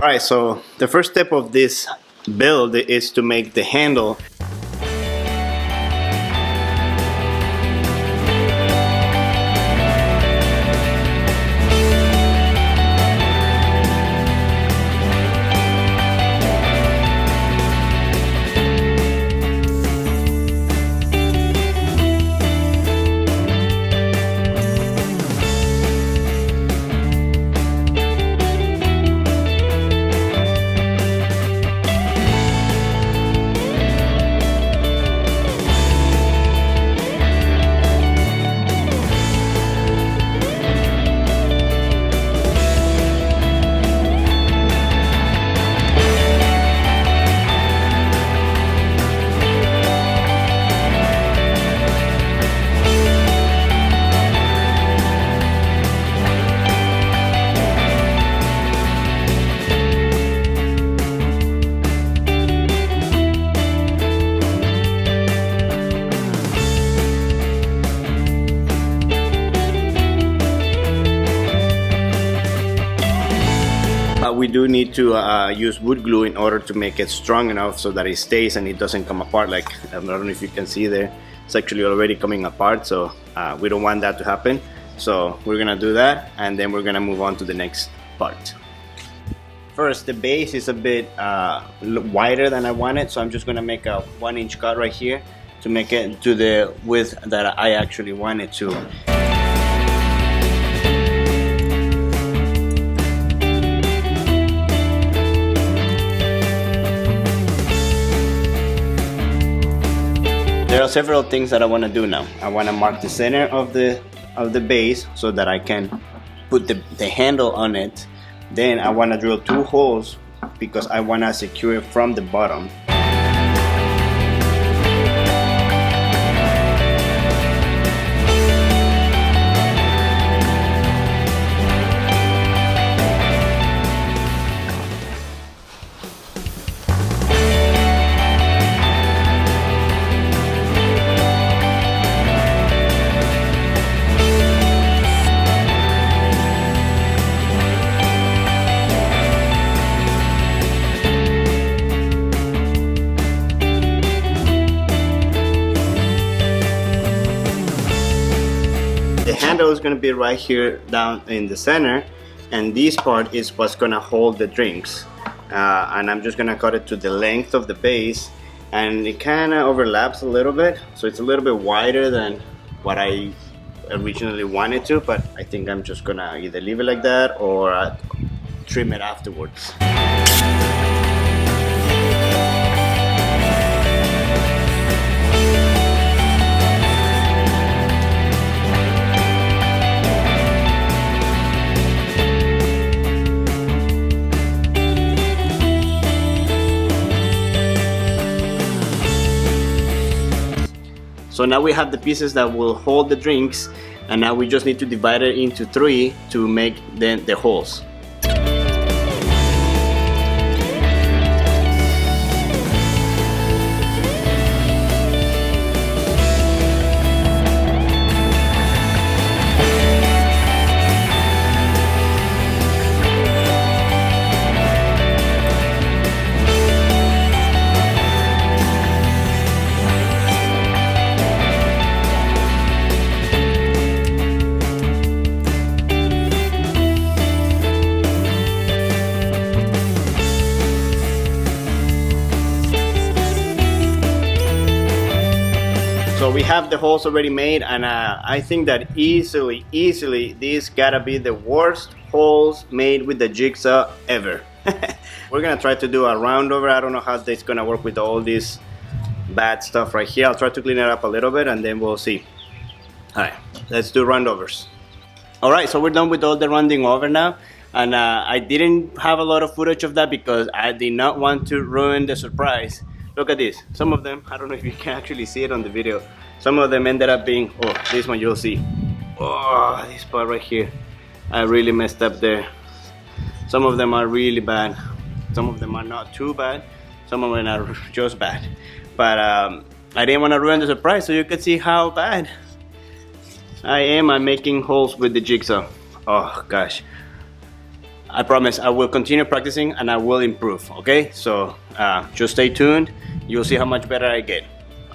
Alright, so the first step of this build is to make the handle. We do need to use wood glue in order to make it strong enough so that it stays and it doesn't come apart. Like, I don't know if you can see there, it's actually already coming apart, so we don't want that to happen. So we're gonna do that, and then we're gonna move on to the next part. First, the base is a bit wider than I wanted, so I'm just gonna make a 1-inch cut right here to make it to the width that I actually wanted to. There are several things that I want to do now. I want to mark the center of the base so that I can put the handle on it. Then I want to drill 2 holes because I want to secure it from the bottom. The handle is going to be right here down in the center, and this part is what's going to hold the drinks, and I'm just going to cut it to the length of the base, and it kind of overlaps a little bit, so it's a little bit wider than what I originally wanted to, but I think I'm just going to either leave it like that or trim it afterwards. So now we have the pieces that will hold the drinks, and now we just need to divide it into 3 to make then the holes. So we have the holes already made, and I think that easily these gotta be the worst holes made with the jigsaw ever. We're gonna try to do a round over. I don't know how this gonna work with all this bad stuff right here. I'll try to clean it up a little bit and then we'll see. Alright, let's do round overs. Alright, so we're done with all the rounding over now, and I didn't have a lot of footage of that because I did not want to ruin the surprise. Look at this. Some of them, I don't know if you can actually see it on the video, some of them ended up being, oh, this one you'll see. Oh, this part right here, I really messed up there. Some of them are really bad. Some of them are not too bad. Some of them are just bad. But I didn't want to ruin the surprise, so you could see how bad I am at making holes with the jigsaw. Oh gosh. I promise I will continue practicing and I will improve. Okay, so just stay tuned. You'll see how much better I get.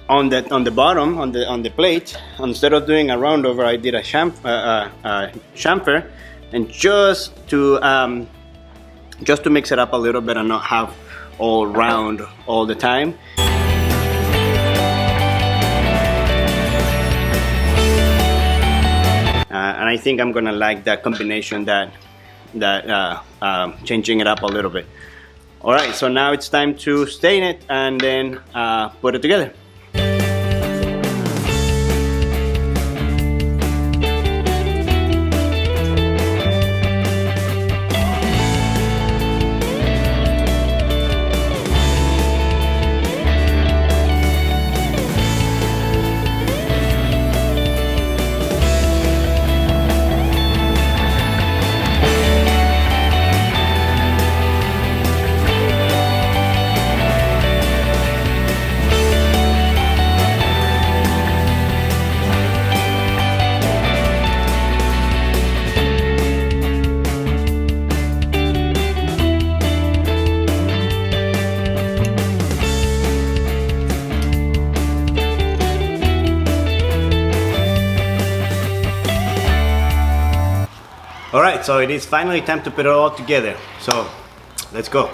On the bottom, on the plate, instead of doing a round over, I did a chamfer, and just to mix it up a little bit and not have all round all the time. And I think I'm gonna like that combination, that changing it up a little bit. All right, so now it's time to stain it and then put it together. Alright, so it is finally time to put it all together. So, let's go.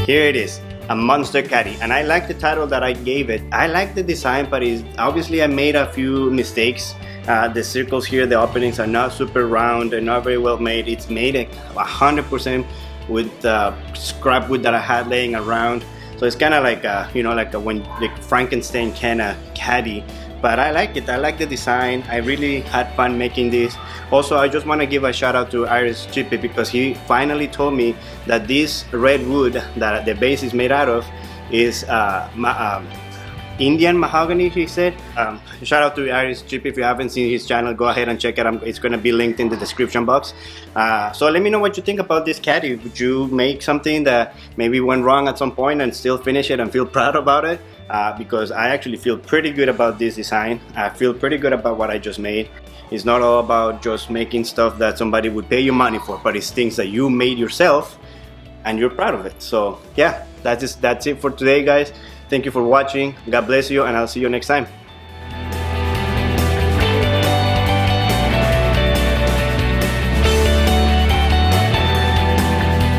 Here it is, a monster caddy, and I like the title that I gave it. I like the design, but obviously I made a few mistakes. The circles here, the openings are not super round, they're not very well made. It's made 100% with scrap wood that I had laying around. So it's kind of like like Frankenstein kind of caddy. But I like it. I like the design. I really had fun making this. Also, I just want to give a shout out to Iris Chippy because he finally told me that this red wood that the base is made out of is Indian mahogany, he said. Shout out to Iris Chippy. If you haven't seen his channel, go ahead and check it out. It's going to be linked in the description box. So let me know what you think about this caddy. Would you make something that maybe went wrong at some point and still finish it and feel proud about it? Because I actually feel pretty good about this design. I feel pretty good about what I just made. It's not all about just making stuff that somebody would pay you money for, but it's things that you made yourself and you're proud of it. So yeah, that's it for today, guys. Thank you for watching. God bless you, and I'll see you next time.